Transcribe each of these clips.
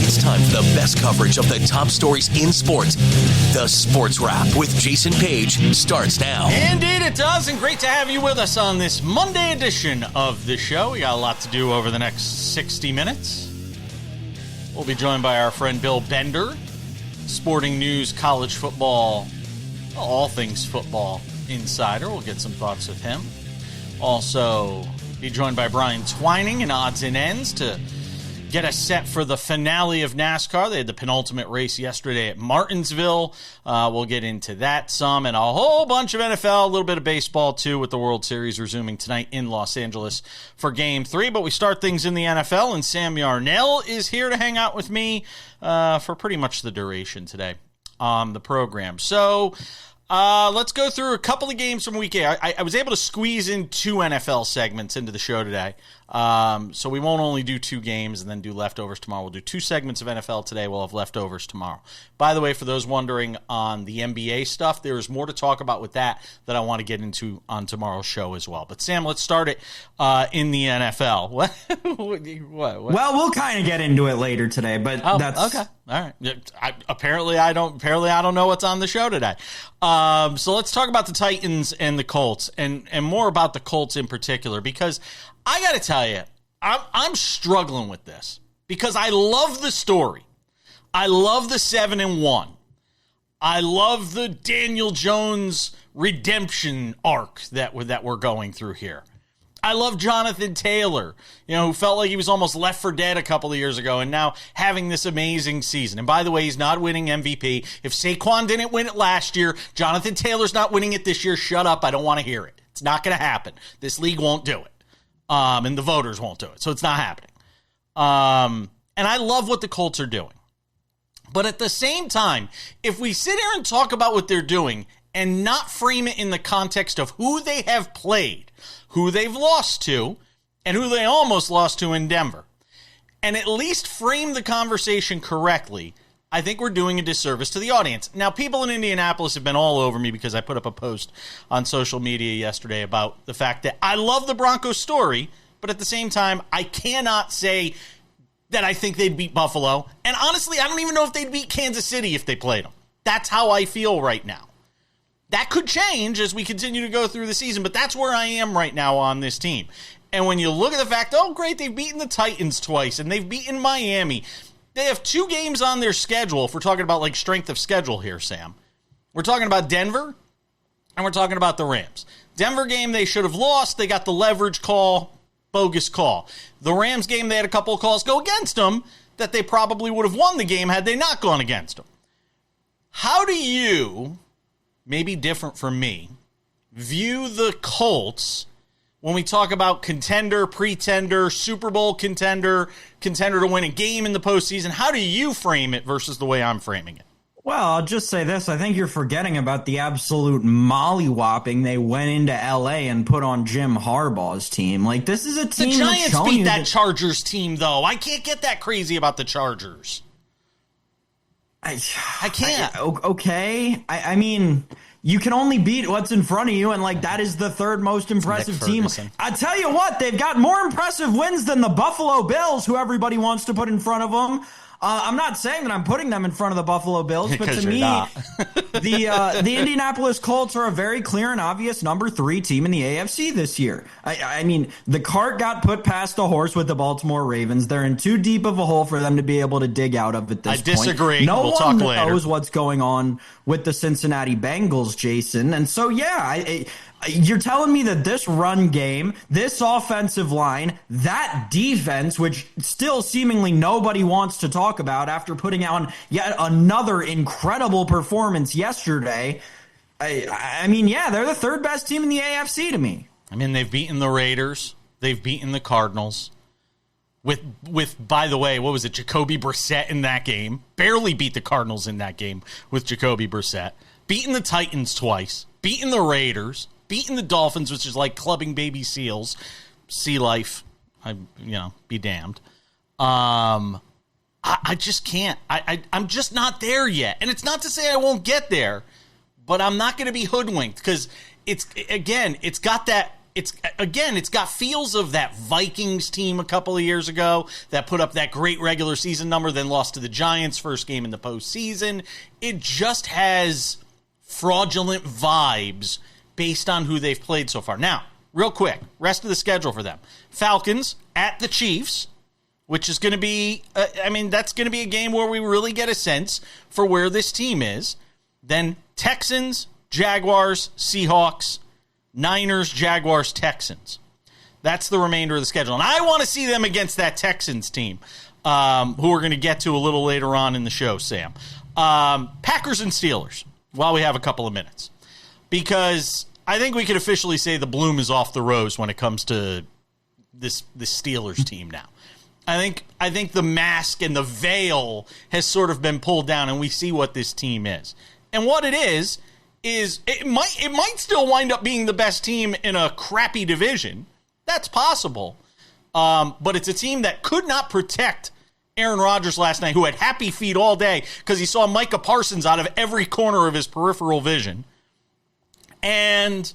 It's time for the best coverage of the top stories in sports. The Sports Wrap with Jason Page starts now. Indeed it does, and great to have you with us on this Monday edition of the show. We got a lot to do over the next 60 minutes. We'll be joined by our friend Bill Bender, Sporting News, college football, all things football insider. We'll get some thoughts with him. Also, be joined by Brian Twining in Odds and Ends to get us set for the finale of NASCAR. They had the penultimate race yesterday at Martinsville. We'll get into that some and a whole bunch of NFL, a little bit of baseball too, with the World Series resuming tonight in Los Angeles for Game 3. But we start things in the NFL, and Sam Yarnell is here to hang out with me for pretty much the duration today on the program. So let's go through a couple of games from week 8. I was able to squeeze in 2 NFL segments into the show today. So we won't only do 2 games and then do leftovers tomorrow. We'll do 2 segments of NFL today. We'll have leftovers tomorrow. By the way, for those wondering on the NBA stuff, there is more to talk about with that I want to get into on tomorrow's show as well. But Sam, let's start it in the NFL. What? Well, we'll kind of get into it later today, but that's okay. All right. Apparently I don't know what's on the show today. So let's talk about the Titans and the Colts, and more about the Colts in particular, because I got to tell you, I'm struggling with this because I love the story. I love the 7-1. I love the Daniel Jones redemption arc that we're going through here. I love Jonathan Taylor, who felt like he was almost left for dead a couple of years ago and now having this amazing season. And by the way, he's not winning MVP. If Saquon didn't win it last year, Jonathan Taylor's not winning it this year. Shut up. I don't want to hear it. It's not going to happen. This league won't do it. And the voters won't do it. So it's not happening. And I love what the Colts are doing. But at the same time, if we sit here and talk about what they're doing and not frame it in the context of who they have played, who they've lost to, and who they almost lost to in Denver, and at least frame the conversation correctly, I think we're doing a disservice to the audience. Now, people in Indianapolis have been all over me because I put up a post on social media yesterday about the fact that I love the Broncos story, but at the same time, I cannot say that I think they'd beat Buffalo. And honestly, I don't even know if they'd beat Kansas City if they played them. That's how I feel right now. That could change as we continue to go through the season, but that's where I am right now on this team. And when you look at the fact, oh, great, they've beaten the Titans twice, and they've beaten Miami. They have 2 games on their schedule, if we're talking about like strength of schedule here, Sam. We're talking about Denver, and we're talking about the Rams. Denver game they should have lost. They got the leverage call, bogus call. The Rams game, they had a couple of calls go against them that they probably would have won the game had they not gone against them. How do you, maybe different from me, view the Colts when we talk about contender, pretender, Super Bowl contender to win a game in the postseason? How do you frame it versus the way I'm framing it? Well, I'll just say this. I think you're forgetting about the absolute mollywhopping they went into L.A. and put on Jim Harbaugh's team. Like, this is a team the Giants that's beat that Chargers team, though. I can't get that crazy about the Chargers. I can't. Okay. I mean, you can only beat what's in front of you, and like that is the 3rd most impressive team. I tell you what, they've got more impressive wins than the Buffalo Bills, who everybody wants to put in front of them. I'm not saying that I'm putting them in front of the Buffalo Bills, but to me, the Indianapolis Colts are a very clear and obvious number 3 team in the AFC this year. I mean, the cart got put past the horse with the Baltimore Ravens. They're in too deep of a hole for them to be able to dig out of at this point. I disagree. No one knows what's going on with the Cincinnati Bengals, Jason. And so, yeah, you're telling me that this run game, this offensive line, that defense, which still seemingly nobody wants to talk about after putting on yet another incredible performance yesterday. I mean, yeah, they're the 3rd best team in the AFC to me. I mean, they've beaten the Raiders. They've beaten the Cardinals. With by the way, what was it, Jacoby Brissett in that game? Barely beat the Cardinals in that game with Jacoby Brissett. Beaten the Titans twice. Beaten the Raiders. Beaten the Dolphins, which is like clubbing baby seals. Sea life, be damned. I just can't. I'm just not there yet. And it's not to say I won't get there, but I'm not going to be hoodwinked because it's got that it's got feels of that Vikings team a couple of years ago that put up that great regular season number, then lost to the Giants first game in the postseason. It just has fraudulent vibes based on who they've played so far. Now, real quick, rest of the schedule for them. Falcons at the Chiefs, which is going to be, that's going to be a game where we really get a sense for where this team is. Then Texans, Jaguars, Seahawks, Niners, Jaguars, Texans. That's the remainder of the schedule. And I want to see them against that Texans team, who we're going to get to a little later on in the show, Sam. Packers and Steelers, while we have a couple of minutes. Because I think we could officially say the bloom is off the rose when it comes to this Steelers team now. I think the mask and the veil has sort of been pulled down, and we see what this team is. And what it is it might still wind up being the best team in a crappy division. That's possible. But it's a team that could not protect Aaron Rodgers last night, who had happy feet all day because he saw Micah Parsons out of every corner of his peripheral vision. And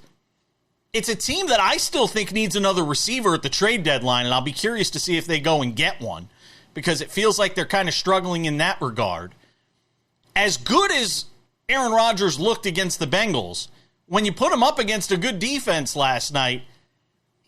it's a team that I still think needs another receiver at the trade deadline, and I'll be curious to see if they go and get one because it feels like they're kind of struggling in that regard. As good as Aaron Rodgers looked against the Bengals, when you put him up against a good defense last night,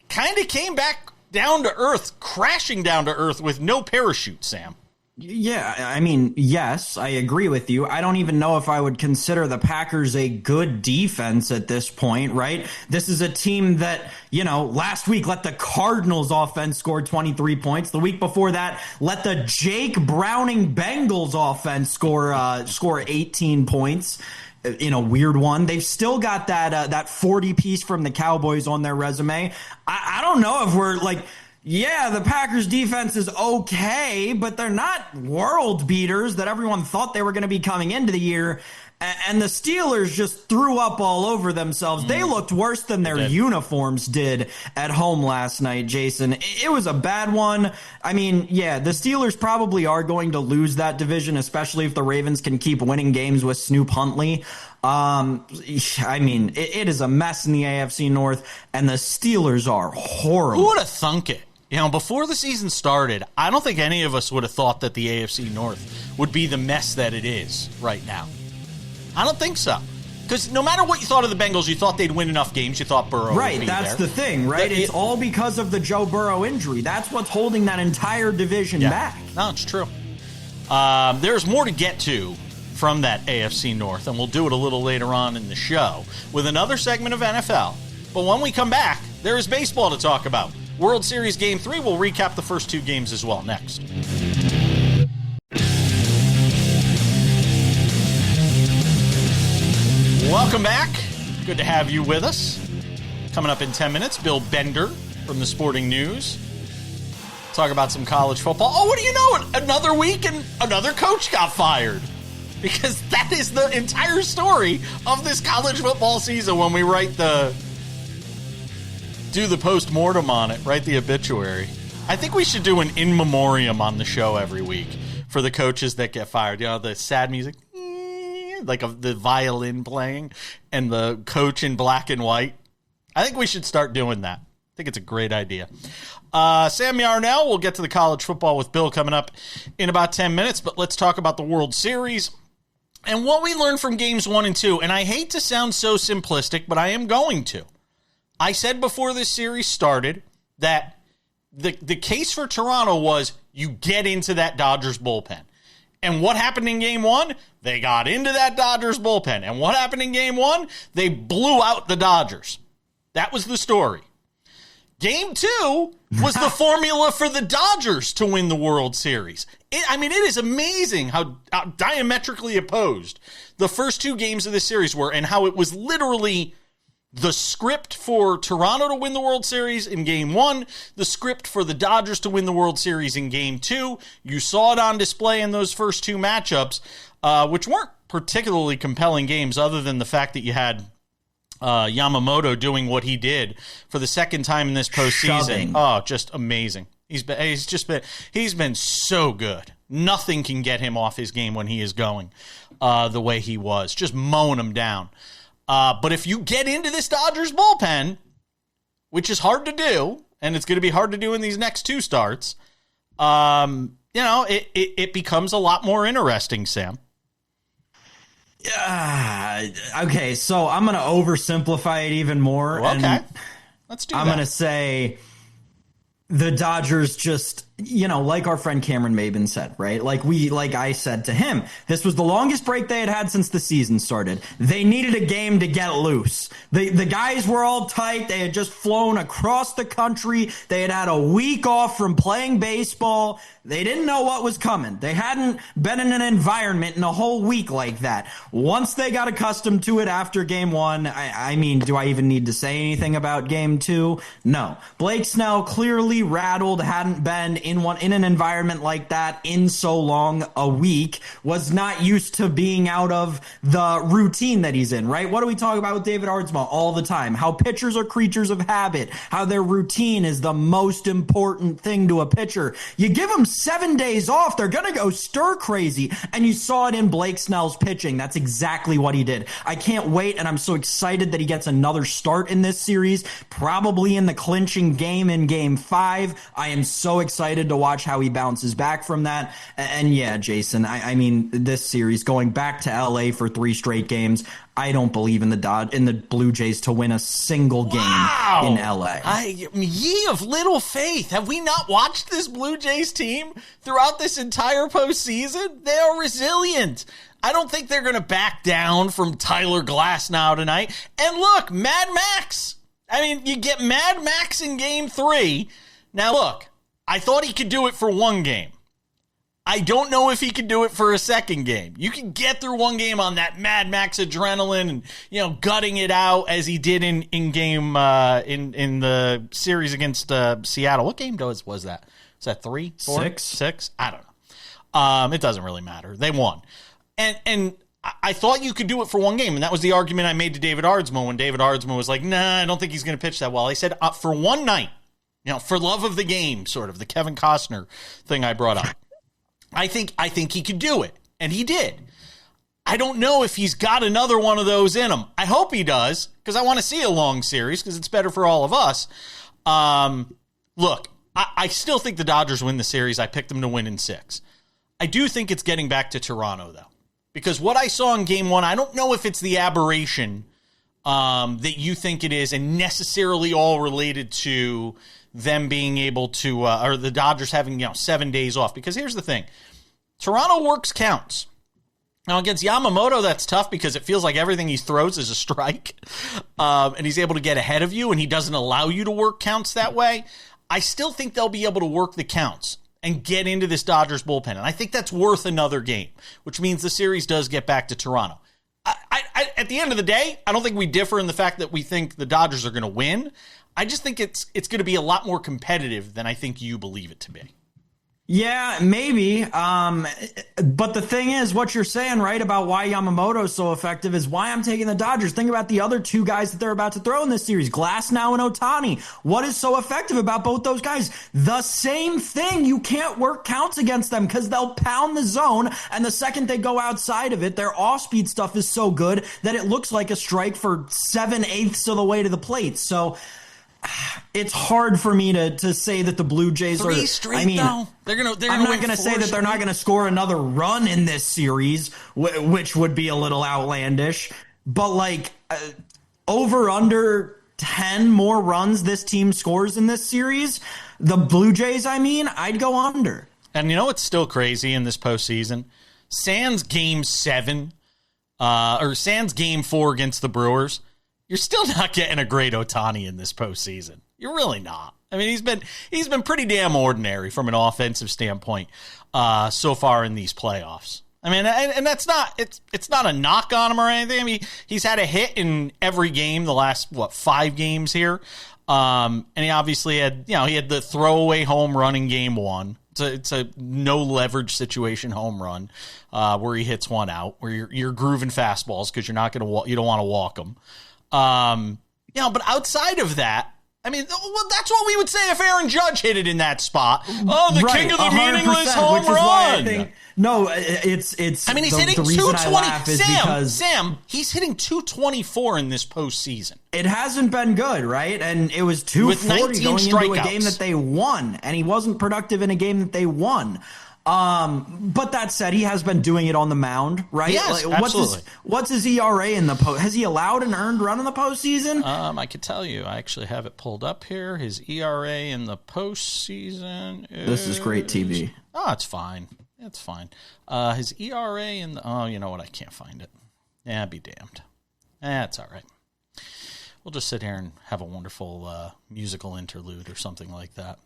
kind of came back down to earth, crashing down to earth with no parachute, Sam. Yeah, I mean, yes, I agree with you. I don't even know if I would consider the Packers a good defense at this point, right? This is a team that, last week let the Cardinals offense score 23 points. The week before that, let the Jake Browning Bengals offense score 18 points. In a weird one. They've still got that 40 piece from the Cowboys on their resume. I don't know if we're like, yeah, the Packers defense is okay, but they're not world beaters that everyone thought they were going to be coming into the year. And the Steelers just threw up all over themselves. They looked worse than their uniforms did at home last night, Jason. It was a bad one. I mean, yeah, the Steelers probably are going to lose that division, especially if the Ravens can keep winning games with Snoop Huntley. I mean, it is a mess in the AFC North, and the Steelers are horrible. Who would have thunk it? Before the season started, I don't think any of us would have thought that the AFC North would be the mess that it is right now. I don't think so. Because no matter what you thought of the Bengals, you thought they'd win enough games. You thought Burrow would be there. Right, that's the thing, right? It's all because of the Joe Burrow injury. That's what's holding that entire division back. No, it's true. There's more to get to from that AFC North, and we'll do it a little later on in the show with another segment of NFL. But when we come back, there is baseball to talk about. World Series Game 3, we'll recap the first two games as well next. Welcome back. Good to have you with us. Coming up in 10 minutes, Bill Bender from the Sporting News. Talk about some college football. Oh, what do you know? Another week and another coach got fired. Because that is the entire story of this college football season when we do the post-mortem on it, write the obituary. I think we should do an in memoriam on the show every week for the coaches that get fired. The sad music, like the violin playing, and the coach in black and white. I think we should start doing that. I think it's a great idea. Sam Yarnell, we'll get to the college football with Bill coming up in about 10 minutes, but let's talk about the World Series and what we learned from games 1 and 2. And I hate to sound so simplistic, but I am going to. I said before this series started that the case for Toronto was you get into that Dodgers bullpen. And what happened in game 1? They got into that Dodgers bullpen. And what happened in game 1? They blew out the Dodgers. That was the story. Game 2 was the formula for the Dodgers to win the World Series. It is amazing how diametrically opposed the first two games of this series were and how it was literally the script for Toronto to win the World Series in Game 1, the script for the Dodgers to win the World Series in Game 2. You saw it on display in those first two matchups, which weren't particularly compelling games other than the fact that you had Yamamoto doing what he did for the second time in this postseason. Shoving. Oh, just amazing. He's been so good. Nothing can get him off his game when he is going the way he was, just mowing him down. But if you get into this Dodgers bullpen which is hard to do, and it's going to be hard to do in these next two starts, it becomes a lot more interesting, Sam. Okay, so I'm going to oversimplify it even more. Okay, and let's do that. I'm going to say the Dodgers just, like our friend Cameron Maben said, right? Like I said to him, this was the longest break they had since the season started. They needed a game to get loose. The guys were all tight. They had just flown across the country. They had a week off from playing baseball. They didn't know what was coming. They hadn't been in an environment in a whole week like that. Once they got accustomed to it after game one, I mean, do I even need to say anything about game two? No. Blake Snell clearly rattled, hadn't been in an environment like that in so long, a week, was not used to being out of the routine that he's in, right? What do we talk about with David Ardsma all the time? How pitchers are creatures of habit, how their routine is the most important thing to a pitcher. You give them 7 days off, they're going to go stir crazy, and you saw it in Blake Snell's pitching. That's exactly what he did. I can't wait, and I'm so excited that he gets another start in this series, probably in the clinching game in Game 5. I am so excited to watch how he bounces back from that. And yeah, Jason, I mean, this series, going back to LA for 3 straight games, I don't believe in the Blue Jays to win a single game in LA. Ye of little faith. Have we not watched this Blue Jays team throughout this entire postseason? They are resilient. I don't think they're going to back down from Tyler Glasnow tonight. And look, Mad Max. I mean, you get Mad Max in Game 3. Now look, I thought he could do it for one game. I don't know if he can do it for a second game. You can get through one game on that Mad Max adrenaline and, gutting it out as he did in the series against Seattle. What game was that? Was that 3, 4, 6? I don't know. It doesn't really matter. They won. And I thought you could do it for one game, and that was the argument I made to David Ardsma when David Ardsma was like, nah, I don't think he's going to pitch that well. I said, for one night, for love of the game, sort of the Kevin Costner thing I brought up. I think he could do it, and he did. I don't know if he's got another one of those in him. I hope he does, because I want to see a long series, because it's better for all of us. Look, I still think the Dodgers win the series. I picked them to win in 6. I do think it's getting back to Toronto, though, because what I saw in Game 1, I don't know if it's the aberration that you think it is, and necessarily all related to them being able to, or the Dodgers having 7 days off. Because here's the thing. Toronto works counts. Now, against Yamamoto, that's tough because it feels like everything he throws is a strike. And he's able to get ahead of you, and he doesn't allow you to work counts that way. I still think they'll be able to work the counts and get into this Dodgers bullpen. And I think that's worth another game, which means the series does get back to Toronto. At the end of the day, I don't think we differ in the fact that we think the Dodgers are going to win. I just think it's going to be a lot more competitive than I think you believe it to be. Yeah, maybe. But the thing is, what you're saying, right, about why Yamamoto is so effective is why I'm taking the Dodgers. Think about the other 2 guys that they're about to throw in this series, Glasnow and Ohtani. What is so effective about both those guys? The same thing. You can't work counts against them because they'll pound the zone, and the second they go outside of it, their off-speed stuff is so good that it looks like a strike for 7/8 of the way to the plate. So it's hard for me to say that the Blue Jays 3 straight, I mean, though. They're gonna I'm not going to say that they're not going to score another run in this series, which would be a little outlandish. But over under 10 more runs this team scores in this series, the Blue Jays, I'd go under. And you know what's still crazy in this postseason? Sans Game 7, or sans Game 4 against the Brewers. You're still not getting a great Ohtani in this postseason. You're really not. I mean, he's been pretty damn ordinary from an offensive standpoint so far in these playoffs. I mean, and that's not it's not a knock on him or anything. I mean, he's had a hit in every game the last 5 games here, and he obviously had he had the throwaway home run in Game 1. It's a no leverage situation home run where he hits one out, where you're grooving fastballs because you don't want to walk them. But outside of that, I mean, well, that's what we would say if Aaron Judge hit it in that spot. Oh, the king of the meaningless home run. No, it's. I mean, he's hitting 220. Sam, he's hitting 224 in this postseason. It hasn't been good, right? And it was 240 going into a game that they won, and he wasn't productive in a game that they won. But that said, he has been doing it on the mound, right? Yes, absolutely. What's his ERA in the post? Has he allowed an earned run in the postseason? I could tell you. I actually have it pulled up here. His ERA in the postseason is... This is great TV. Oh, it's fine. It's fine. His ERA in the... Oh, you know what? I can't find it. Yeah, be damned. It's all right. We'll just sit here and have a wonderful musical interlude or something like that.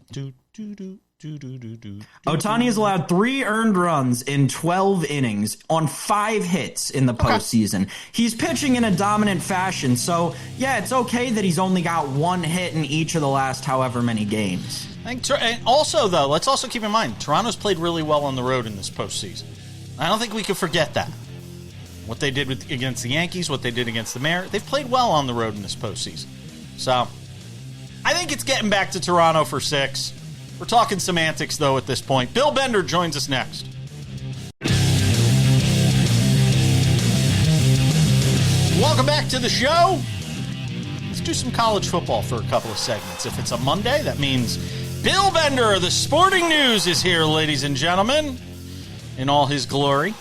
Ohtani has allowed 3 earned runs in 12 innings on 5 hits in the postseason. He's pitching in a dominant fashion, so yeah, it's okay that he's only got 1 hit in each of the last however many games. And also, though, let's also keep in mind, Toronto's played really well on the road in this postseason. I don't think we can forget that. What they did against the Yankees, what they did against the Mariners, they've played well on the road in this postseason. So, I think it's getting back to Toronto for 6. We're talking semantics, though, at this point. Bill Bender joins us next. Welcome back to the show. Let's do some college football for a couple of segments. If it's a Monday, that means Bill Bender, the Sporting News, is here, ladies and gentlemen, in all his glory.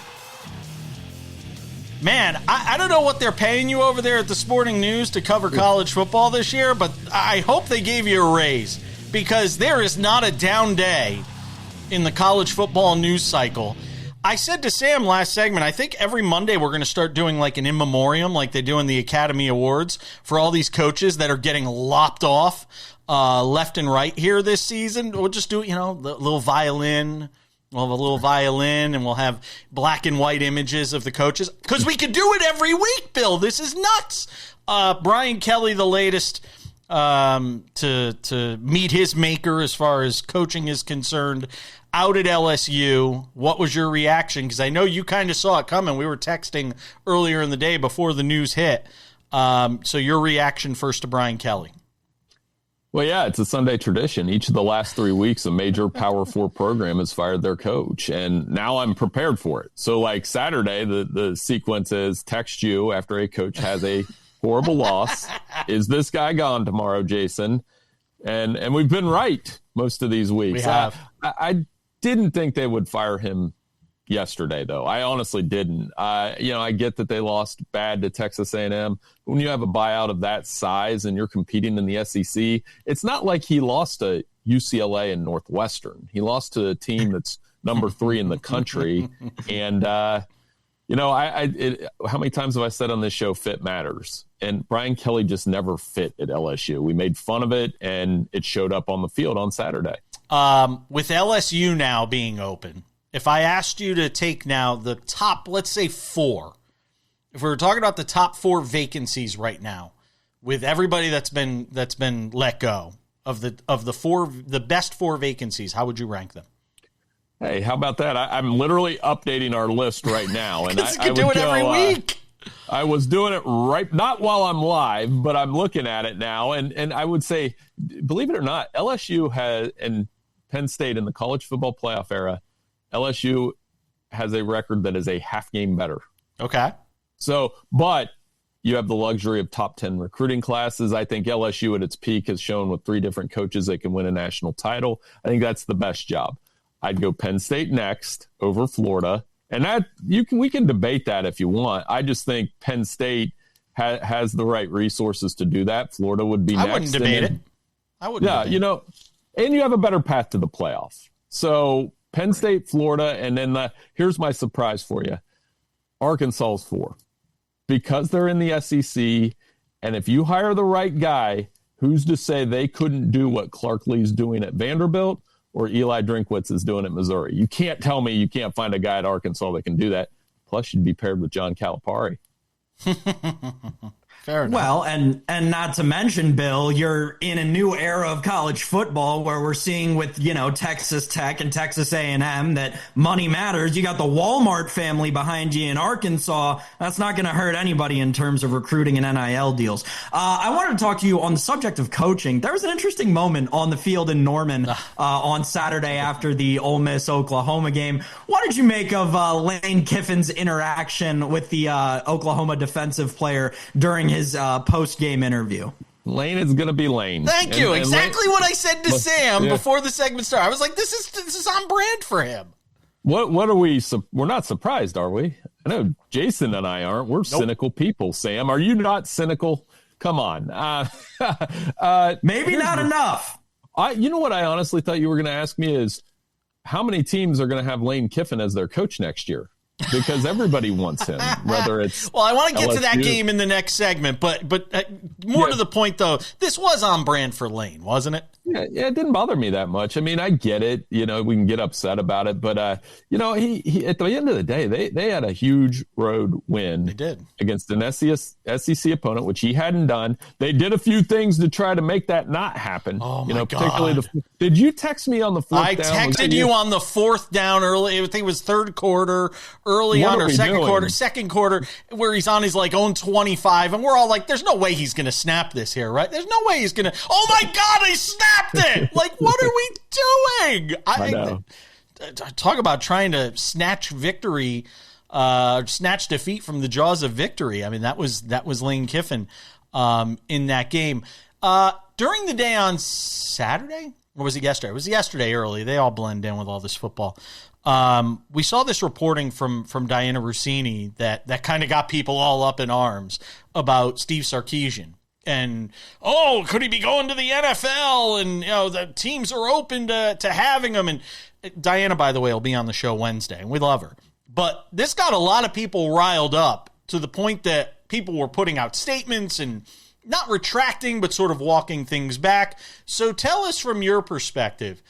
Man, I don't know what they're paying you over there at the Sporting News to cover college football this year, but I hope they gave you a raise, because there is not a down day in the college football news cycle. I said to Sam last segment, I think every Monday we're going to start doing like an in memoriam like they do in the Academy Awards for all these coaches that are getting lopped off left and right here this season. We'll just do, the little violin. We'll have a little violin, and we'll have black and white images of the coaches. Because we could do it every week, Bill. This is nuts. Brian Kelly, the latest to meet his maker as far as coaching is concerned, out at LSU. What was your reaction? Because I know you kind of saw it coming. We were texting earlier in the day before the news hit. So your reaction first to Brian Kelly. Well, yeah, it's a Sunday tradition. Each of the last 3 weeks, a major Power 4 program has fired their coach, and now I'm prepared for it. So, like Saturday, the sequence is text you after a coach has a horrible loss. Is this guy gone tomorrow, Jason? And we've been right most of these weeks. We have. I didn't think they would fire him yesterday, though. I honestly didn't. I get that they lost bad to Texas A&M. When you have a buyout of that size and you're competing in the SEC, it's not like he lost to UCLA and Northwestern. He lost to a team that's number 3 in the country. And, how many times have I said on this show, fit matters? And Brian Kelly just never fit at LSU. We made fun of it, and it showed up on the field on Saturday. With LSU now being open, if I asked you to take now the top, let's say 4, if we were talking about the top 4 vacancies right now, with everybody that's been let go of the best 4 vacancies, how would you rank them? Hey, how about that? I'm literally updating our list right now, and I could do it every week. I was doing it right, not while I'm live, but I'm looking at it now, and I would say, believe it or not, LSU has, and Penn State in the college football playoff era, LSU has a record that is a half game better. Okay. So, but you have the luxury of top 10 recruiting classes. I think LSU at its peak has shown with 3 different coaches they can win a national title. I think that's the best job. I'd go Penn State next over Florida. And that we can debate that if you want. I just think Penn State has the right resources to do that. Florida would be next. I wouldn't debate it. And you have a better path to the playoffs. So Penn State, Florida, and then here's my surprise for you. Arkansas is 4. Because they're in the SEC, and if you hire the right guy, who's to say they couldn't do what Clark Lee's doing at Vanderbilt or Eli Drinkwitz is doing at Missouri? You can't tell me you can't find a guy at Arkansas that can do that. Plus, you'd be paired with John Calipari. Fair enough. Well, and not to mention, Bill, you're in a new era of college football where we're seeing with, Texas Tech and Texas A&M that money matters. You got the Walmart family behind you in Arkansas. That's not going to hurt anybody in terms of recruiting and NIL deals. I wanted to talk to you on the subject of coaching. There was an interesting moment on the field in Norman on Saturday after the Ole Miss-Oklahoma game. What did you make of Lane Kiffin's interaction with the Oklahoma defensive player during his post-game interview? Lane is going to be Lane. Thank you. Exactly what I said to Sam before the segment started. I was like, this is on brand for him. What are we? We're not surprised, are we? I know Jason and I aren't. We're cynical people, Sam. Are you not cynical? Come on. Maybe not enough. You know what I honestly thought you were going to ask me is how many teams are going to have Lane Kiffin as their coach next year? Because everybody wants him, whether it's well, I want to get to that LSU. game in the next segment, but more to the point, though, this was on brand for Lane, wasn't it? Yeah, it didn't bother me that much. I mean, I get it. We can get upset about it, but he at the end of the day, they had a huge road win. They did against an SEC opponent, which he hadn't done. They did a few things to try to make that not happen. Oh my God! Particularly did you text me on the fourth down? I texted you on the fourth down early. I think it was third quarter, early on, or second quarter, where he's on his own 25, and we're all like, "There's no way he's going to snap this here, right? There's no way he's going to." Oh my God, he snapped it! What are we doing? I know. Talk about trying to snatch victory, snatch defeat from the jaws of victory. I mean, that was Lane Kiffin in that game. During the day on Saturday, or was it yesterday? It was yesterday early. They all blend in with all this football. We saw this reporting from Diana Rossini that kind of got people all up in arms about Steve Sarkisian. And, could he be going to the NFL? And, the teams are open to having him. And Diana, by the way, will be on the show Wednesday, and we love her. But this got a lot of people riled up to the point that people were putting out statements and not retracting, but sort of walking things back. So tell us from your perspective,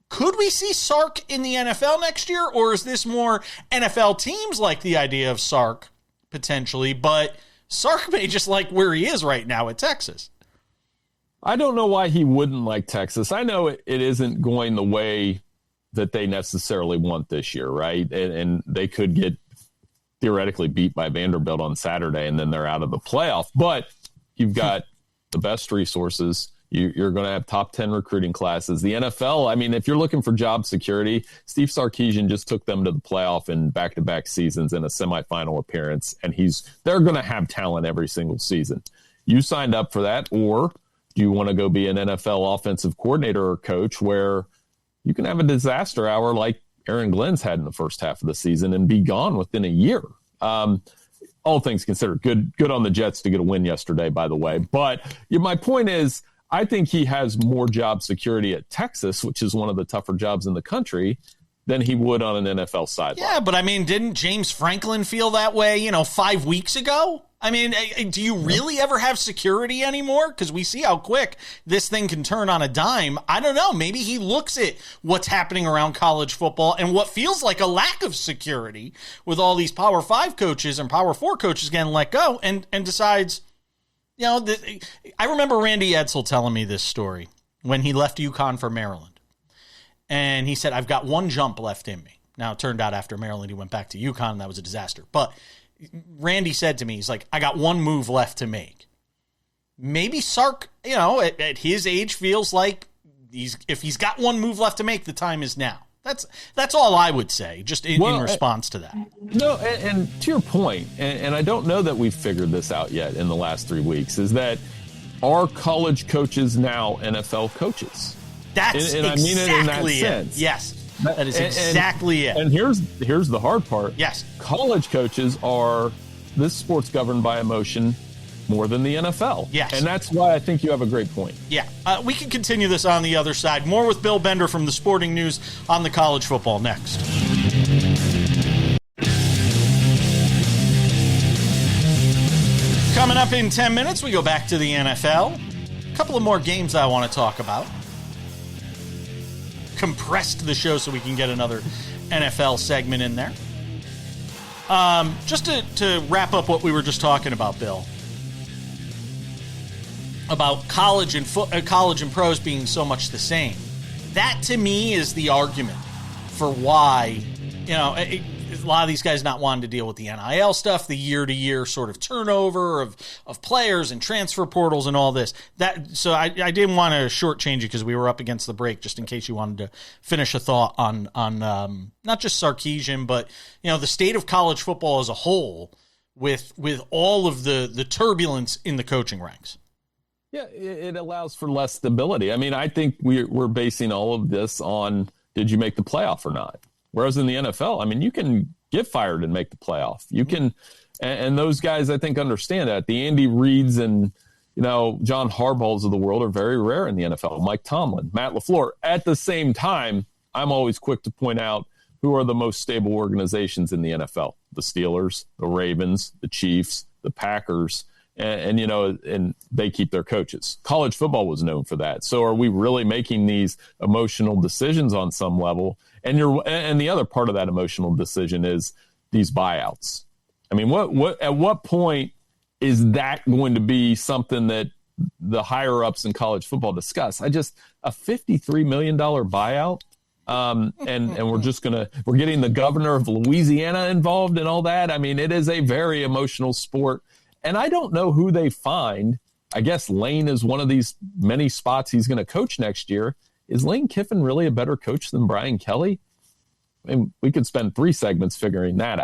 could we see Sark in the NFL next year? Or is this more NFL teams like the idea of Sark potentially, but Sark may just like where he is right now at Texas? I don't know why he wouldn't like Texas. I know it isn't going the way that they necessarily want this year, right? And they could get theoretically beat by Vanderbilt on Saturday, and then they're out of the playoff. But you've got the best resources. You're going to have top 10 recruiting classes. The NFL, I mean, if you're looking for job security, Steve Sarkisian just took them to the playoff in back-to-back seasons in a semifinal appearance, and they're going to have talent every single season. You signed up for that, or do you want to go be an NFL offensive coordinator or coach where you can have a disaster hour like Aaron Glenn's had in the first half of the season and be gone within a year? All things considered, good on the Jets to get a win yesterday, by the way. But my point is, I think he has more job security at Texas, which is one of the tougher jobs in the country, than he would on an NFL sideline. Yeah, but I mean, didn't James Franklin feel that way, 5 weeks ago? I mean, do you really ever have security anymore? Because we see how quick this thing can turn on a dime. I don't know. Maybe he looks at what's happening around college football and what feels like a lack of security with all these Power 5 coaches and Power 4 coaches getting let go and decides, I remember Randy Edsel telling me this story when he left UConn for Maryland. And he said, I've got one jump left in me. Now, it turned out after Maryland, he went back to UConn, and that was a disaster. But Randy said to me, he's like, I got one move left to make. Maybe Sark, at his age feels like if he's got one move left to make, the time is now. That's all I would say, just in response to that. No, and to your point, and I don't know that we've figured this out yet in the last 3 weeks, is that are college coaches now NFL coaches? That's and exactly I mean it in that it. sense. Yes, that is exactly it. And here's the hard part. Yes. College coaches are this sport's governed by emotion more than the NFL. Yes. And that's why I think you have a great point. Yeah. We can continue this on the other side. More with Bill Bender from the Sporting News on the college football next. Coming up in 10 minutes, we go back to the NFL. A couple of more games I want to talk about. Compressed the show so we can get another NFL segment in there. Just to wrap up what we were just talking about, Bill. about college and pros being so much the same. That to me is the argument for why, a lot of these guys not wanting to deal with the NIL stuff, the year-to-year sort of turnover of players and transfer portals and all this. So I didn't want to shortchange you because we were up against the break, just in case you wanted to finish a thought on not just Sarkisian, but the state of college football as a whole with all of the turbulence in the coaching ranks. Yeah, it allows for less stability. I mean, I think we're basing all of this on, did you make the playoff or not? Whereas in the NFL, I mean, you can get fired and make the playoff. You can, and those guys, I think, understand that. The Andy Reids and, John Harbaughs of the world are very rare in the NFL. Mike Tomlin, Matt LaFleur. At the same time, I'm always quick to point out who are the most stable organizations in the NFL. The Steelers, the Ravens, the Chiefs, the Packers. And they keep their coaches. College football was known for that. So are we really making these emotional decisions on some level? And the other part of that emotional decision is these buyouts. I mean, at what point is that going to be something that the higher ups in college football discuss? A $53 million buyout. And we're getting the governor of Louisiana involved and all that. I mean, it is a very emotional sport. And I don't know who they find. I guess Lane is one of these many spots he's going to coach next year. Is Lane Kiffin really a better coach than Brian Kelly? I mean, we could spend 3 segments figuring that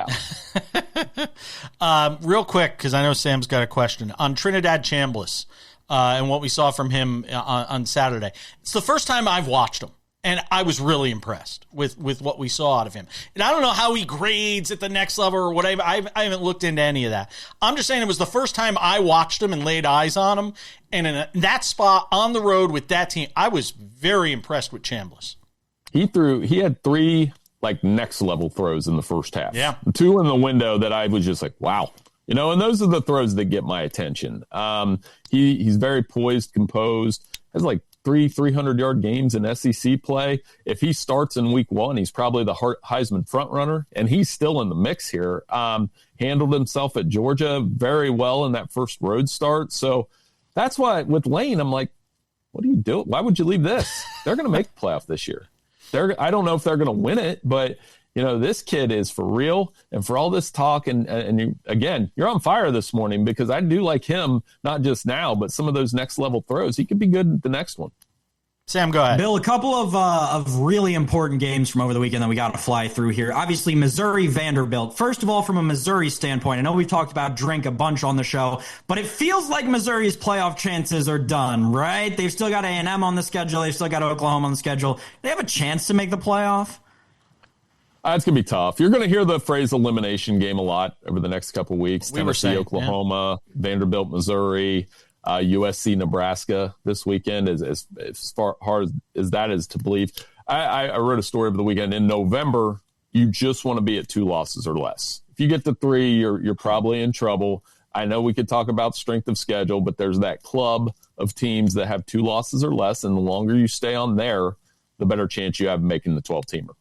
out. Real quick, because I know Sam's got a question. On Trinidad Chambliss and what we saw from him on Saturday. It's the first time I've watched him. And I was really impressed with what we saw out of him. And I don't know how he grades at the next level or whatever. I haven't looked into any of that. I'm just saying it was the first time I watched him and laid eyes on him. And in that spot on the road with that team, I was very impressed with Chambliss. He had 3 next level throws in the first half. Yeah. 2 in the window that I was just like, wow. And those are the throws that get my attention. He's very poised, composed, has 300-yard games in SEC play. If he starts in week 1, he's probably the Heisman front runner, and he's still in the mix here. Handled himself at Georgia very well in that first road start. So that's why with Lane, I'm like, what do you do? Why would you leave this? They're going to make the playoff this year. I don't know if they're going to win it, but this kid is for real. And for all this talk, and you, again, you're on fire this morning because I do like him, not just now, but some of those next level throws. He could be good at the next one. Sam, go ahead. Bill, a couple of really important games from over the weekend that we got to fly through here. Obviously, Missouri, Vanderbilt. First of all, from a Missouri standpoint, I know we've talked about Drink a bunch on the show, but it feels like Missouri's playoff chances are done, right? They've still got A&M on the schedule. They've still got Oklahoma on the schedule. They have a chance to make the playoff? It's going to be tough. You're going to hear the phrase elimination game a lot over the next couple of weeks. Tennessee, Oklahoma, yeah. Vanderbilt, Missouri, USC, Nebraska this weekend. As far hard as that is to believe. I wrote a story over the weekend. In November, you just want to be at 2 losses or less. If you get to 3, you're probably in trouble. I know we could talk about strength of schedule, but there's that club of teams that have 2 losses or less, and the longer you stay on there, the better chance you have of making the 12-teamer.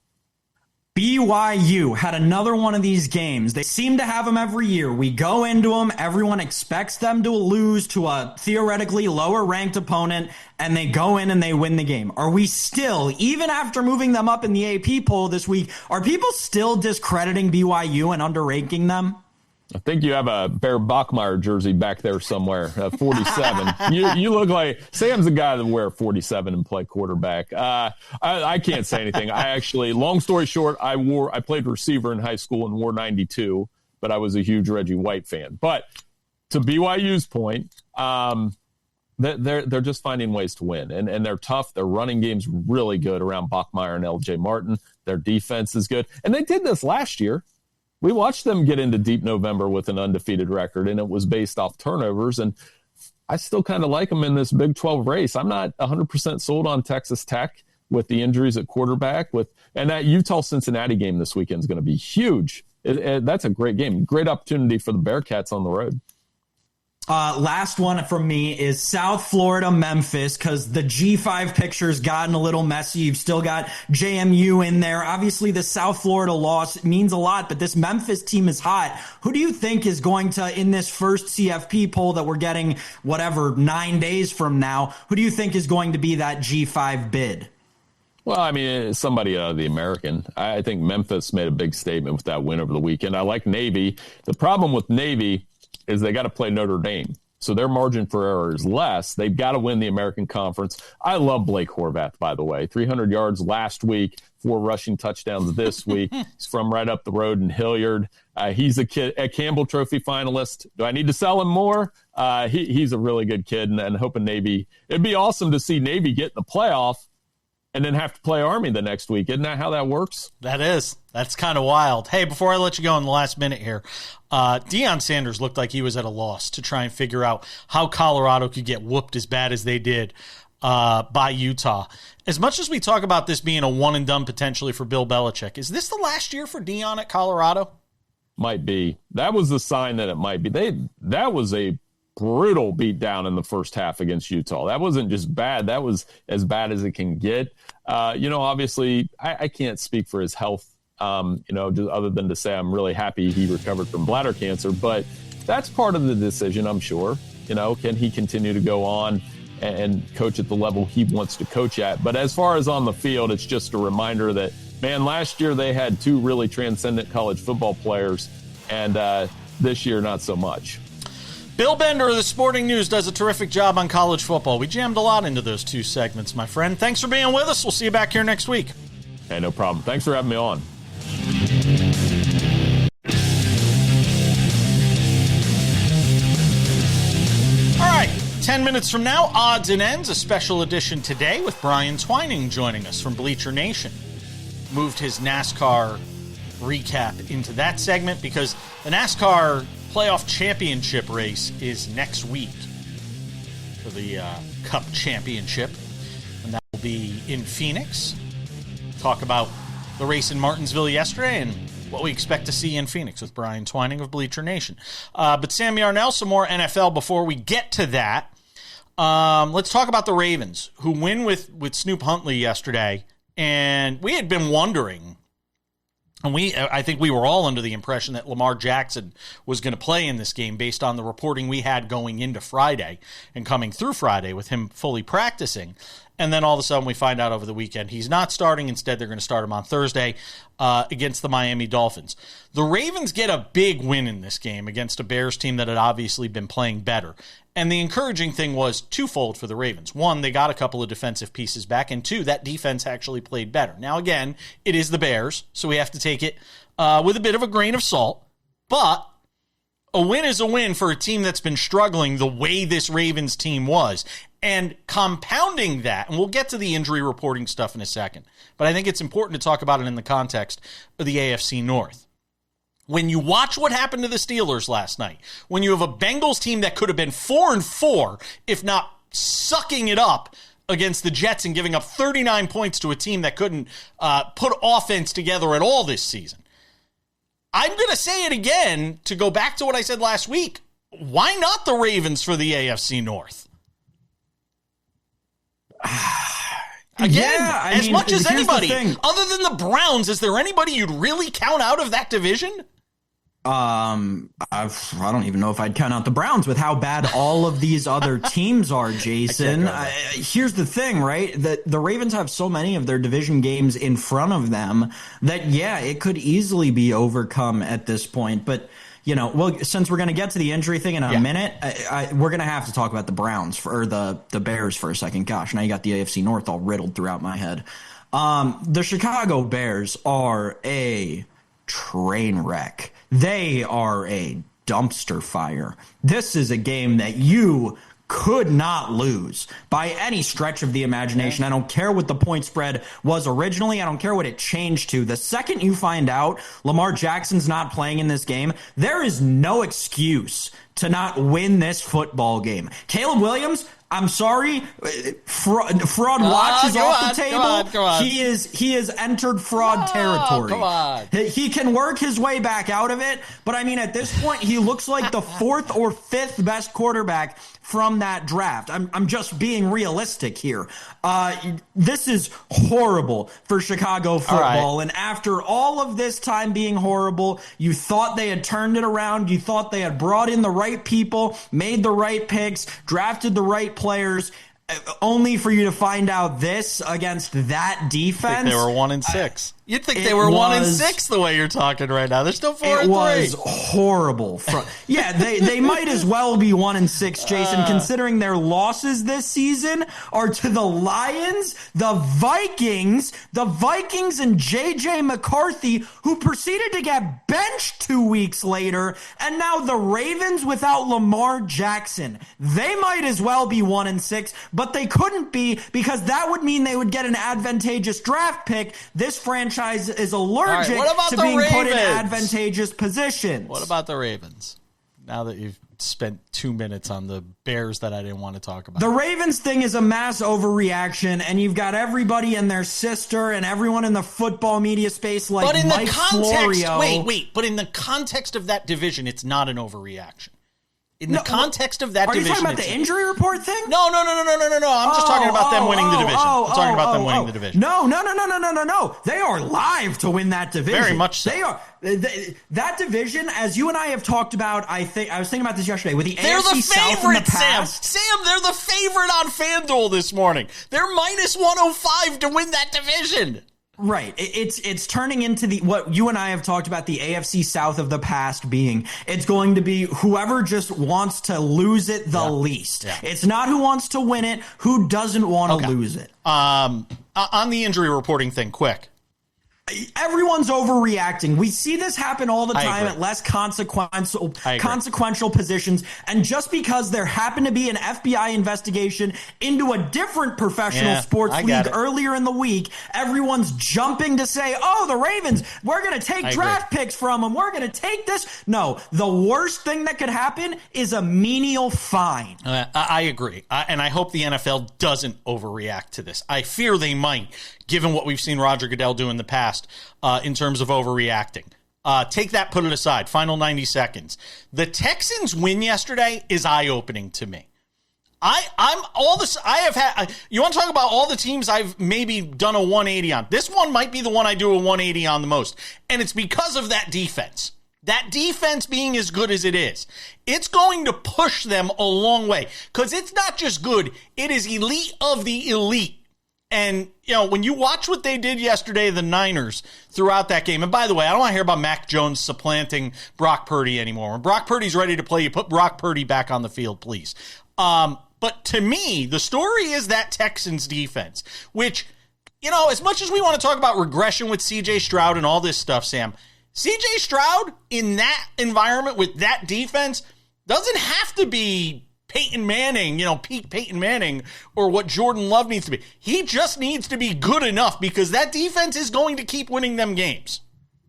BYU had another one of these games. They seem to have them every year. We go into them. Everyone expects them to lose to a theoretically lower-ranked opponent, and they go in and they win the game. Are we still, even after moving them up in the AP poll this week, are people still discrediting BYU and underranking them? I think you have a Bear Bachmeier jersey back there somewhere, 47. You look like Sam's the guy that wear 47 and play quarterback. I can't say anything. Long story short, I played receiver in high school and wore 92, but I was a huge Reggie White fan. But to BYU's point, they're just finding ways to win, and they're tough. Their running game's really good around Bachmeier and LJ Martin. Their defense is good, and they did this last year. We watched them get into deep November with an undefeated record, and it was based off turnovers. And I still kind of like them in this Big 12 race. I'm not 100% sold on Texas Tech with the injuries at quarterback. And that Utah-Cincinnati game this weekend is going to be huge. That's a great game. Great opportunity for the Bearcats on the road. Last one from me is South Florida, Memphis, because the G5 picture's gotten a little messy. You've still got JMU in there. Obviously, the South Florida loss means a lot, but this Memphis team is hot. Who do you think is going to, in this first CFP poll that we're getting, 9 days from now, who do you think is going to be that G5 bid? Well, I mean, somebody out of the American. I think Memphis made a big statement with that win over the weekend. I like Navy. The problem with Navy is they got to play Notre Dame. So their margin for error is less. They've got to win the American Conference. I love Blake Horvath, by the way. 300 yards last week, 4 rushing touchdowns this week. He's from right up the road in Hilliard. He's a Campbell Trophy finalist. Do I need to sell him more? He's a really good kid, and hoping Navy. It'd be awesome to see Navy get in the playoff and then have to play Army the next week. Isn't that how that works? That is. That's kind of wild. Hey, before I let you go in the last minute here, Deion Sanders looked like he was at a loss to try and figure out how Colorado could get whooped as bad as they did by Utah. As much as we talk about this being a one-and-done potentially for Bill Belichick, is this the last year for Deion at Colorado? Might be. That was the sign that it might be. That was a brutal beatdown in the first half against Utah. That wasn't just bad. That was as bad as it can get. Obviously, I can't speak for his health, just other than to say I'm really happy he recovered from bladder cancer. But that's part of the decision, I'm sure. Can he continue to go on and coach at the level he wants to coach at? But as far as on the field, it's just a reminder that, man, last year they had 2 really transcendent college football players, and this year not so much. Bill Bender of the Sporting News does a terrific job on college football. We jammed a lot into those 2 segments, my friend. Thanks for being with us. We'll see you back here next week. Hey, no problem. Thanks for having me on. All right, 10 minutes from now, Odds and Ends, a special edition today with Brian Twining joining us from Bleacher Nation. Moved his NASCAR recap into that segment because the NASCAR playoff championship race is next week for the Cup Championship, and that will be in Phoenix. Talk about the race in Martinsville yesterday and what we expect to see in Phoenix with Brian Twining of Bleacher Nation. But Sam Yarnell, some more NFL before we get to that. Let's talk about the Ravens, who win with Snoop Huntley yesterday, and we had been wondering. And I think we were all under the impression that Lamar Jackson was going to play in this game based on the reporting we had going into Friday and coming through Friday with him fully practicing. And then all of a sudden we find out over the weekend he's not starting. Instead, they're going to start him on Thursday against the Miami Dolphins. The Ravens get a big win in this game against a Bears team that had obviously been playing better. And the encouraging thing was twofold for the Ravens. 1, they got a couple of defensive pieces back. And 2, that defense actually played better. Now, again, it is the Bears, so we have to take it with a bit of a grain of salt. But a win is a win for a team that's been struggling the way this Ravens team was. And compounding that, and we'll get to the injury reporting stuff in a second, but I think it's important to talk about it in the context of the AFC North. When you watch what happened to the Steelers last night, when you have a Bengals team that could have been 4-4, if not sucking it up against the Jets and giving up 39 points to a team that couldn't put offense together at all this season. I'm going to say it again to go back to what I said last week. Why not the Ravens for the AFC North? Again, as much as anybody, other than the Browns, is there anybody you'd really count out of that division? I don't even know if I'd count out the Browns with how bad all of these other teams are, Jason. Here's the thing, right? The Ravens have so many of their division games in front of them that, yeah, it could easily be overcome at this point. But, since we're going to get to the injury thing in a minute, we're going to have to talk about the Browns or the Bears for a second. Gosh, now you got the AFC North all riddled throughout my head. The Chicago Bears are a train wreck. They are a dumpster fire. This is a game that you could not lose by any stretch of the imagination. I don't care what the point spread was originally. I don't care what it changed to. The second you find out Lamar Jackson's not playing in this game, there is no excuse to not win this football game. Caleb Williams, I'm sorry, fraud watch is off the table. Go on. He has entered fraud territory. Come on. He can work his way back out of it, but I mean, at this point, he looks like the fourth or fifth best quarterback from that draft. I'm just being realistic here. This is horrible for Chicago football. Right. And after all of this time being horrible, you thought they had turned it around. You thought they had brought in the right people, made the right picks, drafted the right players, only for you to find out this against that defense. I think they were 1-6. You'd think they were 1-6 the way you're talking right now. They're still 4-3. It was horrible. Yeah, they might as well be 1-6, Jason, considering their losses this season are to the Lions, the Vikings and J.J. McCarthy, who proceeded to get benched 2 weeks later, and now the Ravens without Lamar Jackson. They might as well be 1-6, but they couldn't be because that would mean they would get an advantageous draft pick. This franchise is allergic to being put in advantageous positions. What about the Ravens? Now that you've spent 2 minutes on the Bears that I didn't want to talk about. The Ravens thing is a mass overreaction, and you've got everybody and their sister and everyone in the football media space like but in Mike the context, Florio. But in the context of that division, it's not an overreaction. In the context of that division. Are you talking about the injury report thing? No. I'm just talking about them winning the division. I'm talking about them winning the division. No. They are live to win that division. Very much so. They are. That division, as you and I have talked about, I was thinking about this yesterday, with the they're AFC the South in the past. Sam, they're the favorite on FanDuel this morning. They're minus 105 to win that division. Right. It's turning into what you and I have talked about, the AFC South of the past being. It's going to be whoever just wants to lose it the least. Yeah. It's not who wants to win it, who doesn't want to lose it. On the injury reporting thing, quick. Everyone's overreacting. We see this happen all the time at less consequential positions. And just because there happened to be an FBI investigation into a different professional sports league earlier in the week, everyone's jumping to say, oh, the Ravens, we're going to take draft picks from them. We're going to take this. No, the worst thing that could happen is a menial fine. I agree. And I hope the NFL doesn't overreact to this. I fear they might, given what we've seen Roger Goodell do in the past in terms of overreacting. Take that, put it aside. Final 90 seconds. The Texans win yesterday is eye-opening to me. You want to talk about all the teams I've maybe done a 180 on. This one might be the one I do a 180 on the most. And it's because of that defense. That defense being as good as it is. It's going to push them a long way. Because it's not just good. It is elite of the elite. And, when you watch what they did yesterday, the Niners, throughout that game, and by the way, I don't want to hear about Mac Jones supplanting Brock Purdy anymore. When Brock Purdy's ready to play, you put Brock Purdy back on the field, please. But to me, the story is that Texans defense, which, as much as we want to talk about regression with C.J. Stroud and all this stuff, Sam, C.J. Stroud in that environment with that defense doesn't have to be Peyton Manning, peak Peyton Manning, or what Jordan Love needs to be. He just needs to be good enough because that defense is going to keep winning them games.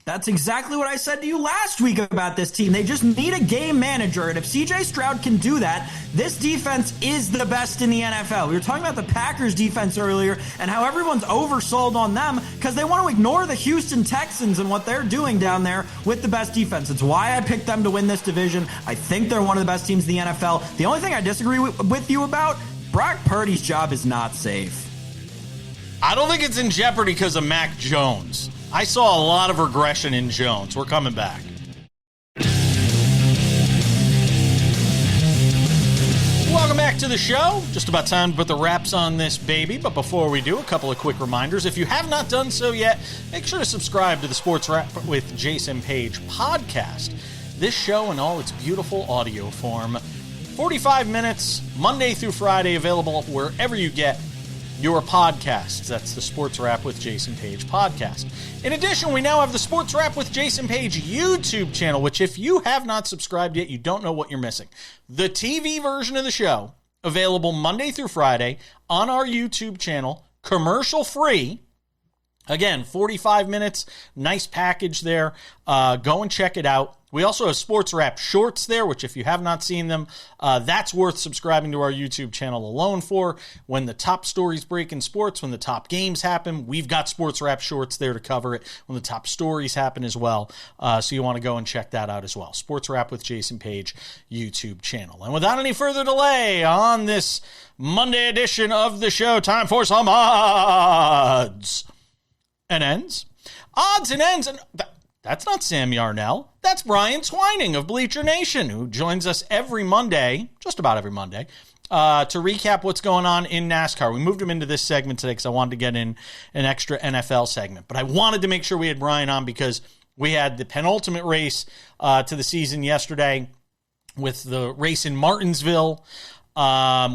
That's exactly what I said to you last week about this team. They just need a game manager, and if C.J. Stroud can do that, this defense is the best in the NFL. We were talking about the Packers defense earlier and how everyone's oversold on them because they want to ignore the Houston Texans and what they're doing down there with the best defense. It's why I picked them to win this division. I think they're one of the best teams in the NFL. The only thing I disagree with you about, Brock Purdy's job is not safe. I don't think it's in jeopardy because of Mac Jones. I saw a lot of regression in Jones. We're coming back. Welcome back to the show. Just about time to put the wraps on this baby. But before we do, a couple of quick reminders. If you have not done so yet, make sure to subscribe to the Sports Wrap with Jason Page podcast. This show in all its beautiful audio form. 45 minutes, Monday through Friday, available wherever you get your podcasts. That's the Sports Wrap with Jason Page podcast. In addition, we now have the Sports Wrap with Jason Page YouTube channel, which if you have not subscribed yet, you don't know what you're missing. The TV version of the show, available Monday through Friday on our YouTube channel, commercial free. Again, 45 minutes, nice package there. Go and check it out. We also have SportsWrap shorts there, which if you have not seen them, that's worth subscribing to our YouTube channel alone for. When the top stories break in sports, when the top games happen, we've got SportsWrap shorts there to cover it when the top stories happen as well. So you want to go and check that out as well. SportsWrap with Jason Page YouTube channel. And without any further delay on this Monday edition of the show, time for some odds and ends. Odds and ends. And that's not Sam Yarnell. That's Brian Twining of Bleacher Nation, who joins us every Monday, just about every Monday, to recap what's going on in NASCAR. We moved him into this segment today because I wanted to get in an extra NFL segment. But I wanted to make sure we had Brian on because we had the penultimate race to the season yesterday with the race in Martinsville,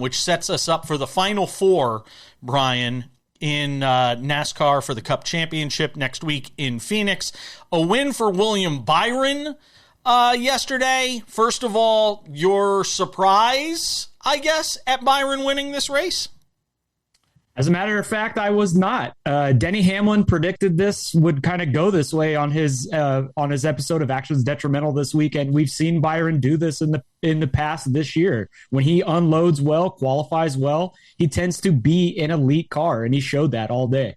which sets us up for the Final Four, Brian, in NASCAR for the Cup Championship next week in Phoenix. A win for William Byron yesterday. First of all, your surprise, I guess, at Byron winning this race? As a matter of fact, I was not. Denny Hamlin predicted this would kind of go this way on his episode of Actions Detrimental this week, and we've seen Byron do this in the past this year. When he unloads well, qualifies well, he tends to be an elite car, and he showed that all day.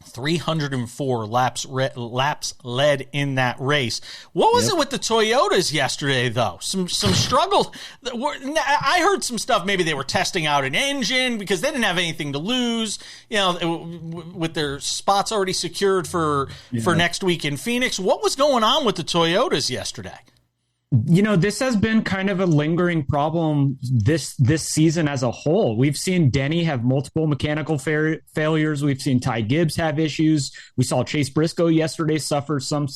304 laps led in that race. What was it with the Toyotas yesterday, though? Some struggle. I heard some stuff. Maybe they were testing out an engine because they didn't have anything to lose. With their spots already secured for next week in Phoenix. What was going on with the Toyotas yesterday? This has been kind of a lingering problem this season as a whole. We've seen Denny have multiple mechanical failures. We've seen Ty Gibbs have issues. We saw Chase Briscoe yesterday suffer some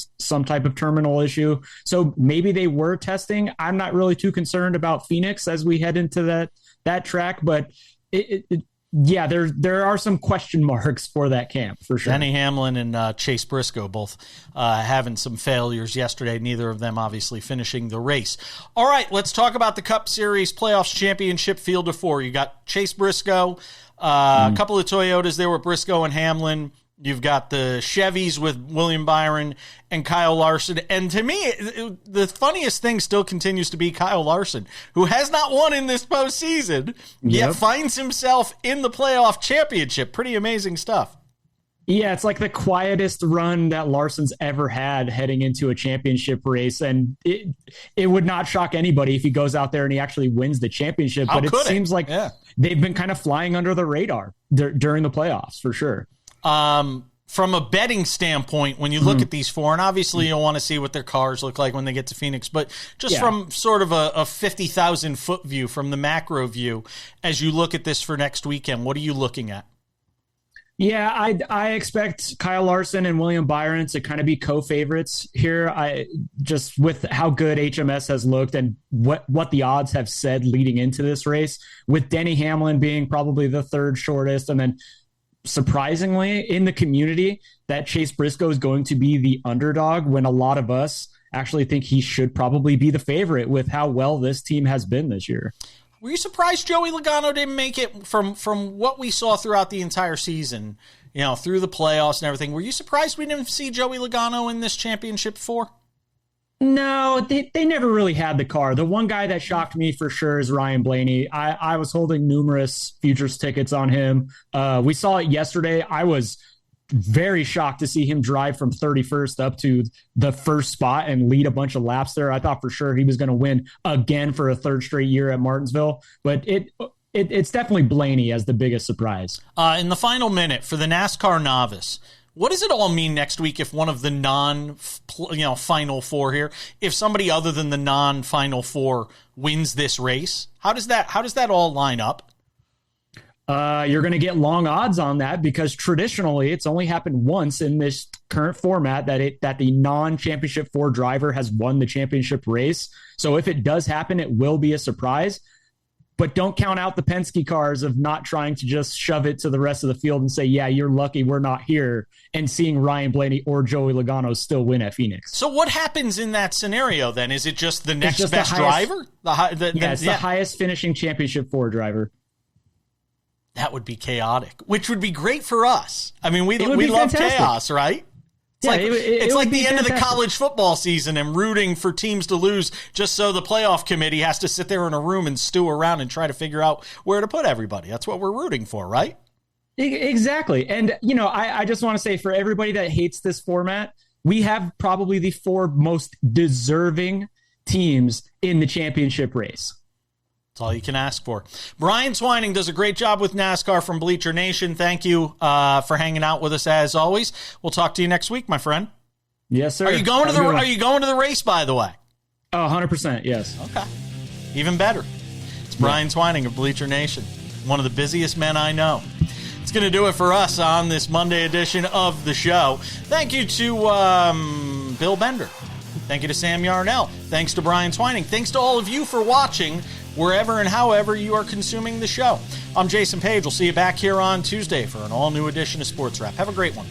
type of terminal issue. So maybe they were testing. I'm not really too concerned about Phoenix as we head into that track, but there are some question marks for that camp, for sure. Denny Hamlin and Chase Briscoe both having some failures yesterday, neither of them obviously finishing the race. All right, let's talk about the Cup Series Playoffs Championship Field of Four. You got Chase Briscoe, a couple of Toyotas there with Briscoe and Hamlin. You've got the Chevys with William Byron and Kyle Larson. And to me, the funniest thing still continues to be Kyle Larson, who has not won in this postseason, yet finds himself in the playoff championship. Pretty amazing stuff. Yeah, it's like the quietest run that Larson's ever had heading into a championship race. And it would not shock anybody if he goes out there and he actually wins the championship. But it seems like they've been kind of flying under the radar during the playoffs, for sure. From a betting standpoint, when you look at these four, and obviously you'll want to see what their cars look like when they get to Phoenix, but just from sort of a 50,000 foot view, from the macro view, as you look at this for next weekend, what are you looking at? Yeah, I expect Kyle Larson and William Byron to kind of be co-favorites here. Just with how good HMS has looked and what the odds have said leading into this race, with Denny Hamlin being probably the third shortest, and then surprisingly in the community that Chase Briscoe is going to be the underdog when a lot of us actually think he should probably be the favorite with how well this team has been this year. Were you surprised Joey Logano didn't make it from what we saw throughout the entire season, through the playoffs and everything? Were you surprised we didn't see Joey Logano in this championship four? No, they never really had the car. The one guy that shocked me for sure is Ryan Blaney. I was holding numerous futures tickets on him. We saw it yesterday. I was very shocked to see him drive from 31st up to the first spot and lead a bunch of laps there. I thought for sure he was going to win again for a third straight year at Martinsville, but it's definitely Blaney as the biggest surprise. In the final minute for the NASCAR novice, what does it all mean next week if one of the non-Final Four here, if somebody other than the non-Final Four wins this race? How does that all line up? You're going to get long odds on that because traditionally it's only happened once in this current format that the non-championship four driver has won the championship race. So if it does happen, it will be a surprise. But don't count out the Penske cars of not trying to just shove it to the rest of the field and say, yeah, you're lucky we're not here, and seeing Ryan Blaney or Joey Logano still win at Phoenix. So what happens in that scenario then? Is it just the next best driver? It's the highest finishing championship four driver. That would be chaotic, which would be great for us. I mean, we love chaos, right? It's like the end of the college football season and rooting for teams to lose just so the playoff committee has to sit there in a room and stew around and try to figure out where to put everybody. That's what we're rooting for, right? Exactly. And, I just want to say, for everybody that hates this format, we have probably the 4 most deserving teams in the championship race. That's all you can ask for. Brian Twining does a great job with NASCAR from Bleacher Nation. Thank you for hanging out with us as always. We'll talk to you next week, my friend. Yes, sir. Are you going to the race, by the way? Oh, 100%. Yes. Okay. Even better. It's Brian Twining of Bleacher Nation, one of the busiest men I know. It's going to do it for us on this Monday edition of the show. Thank you to Bill Bender. Thank you to Sam Yarnell. Thanks to Brian Twining. Thanks to all of you for watching wherever and however you are consuming the show. I'm Jason Page. We'll see you back here on Tuesday for an all-new edition of Sports Wrap. Have a great one.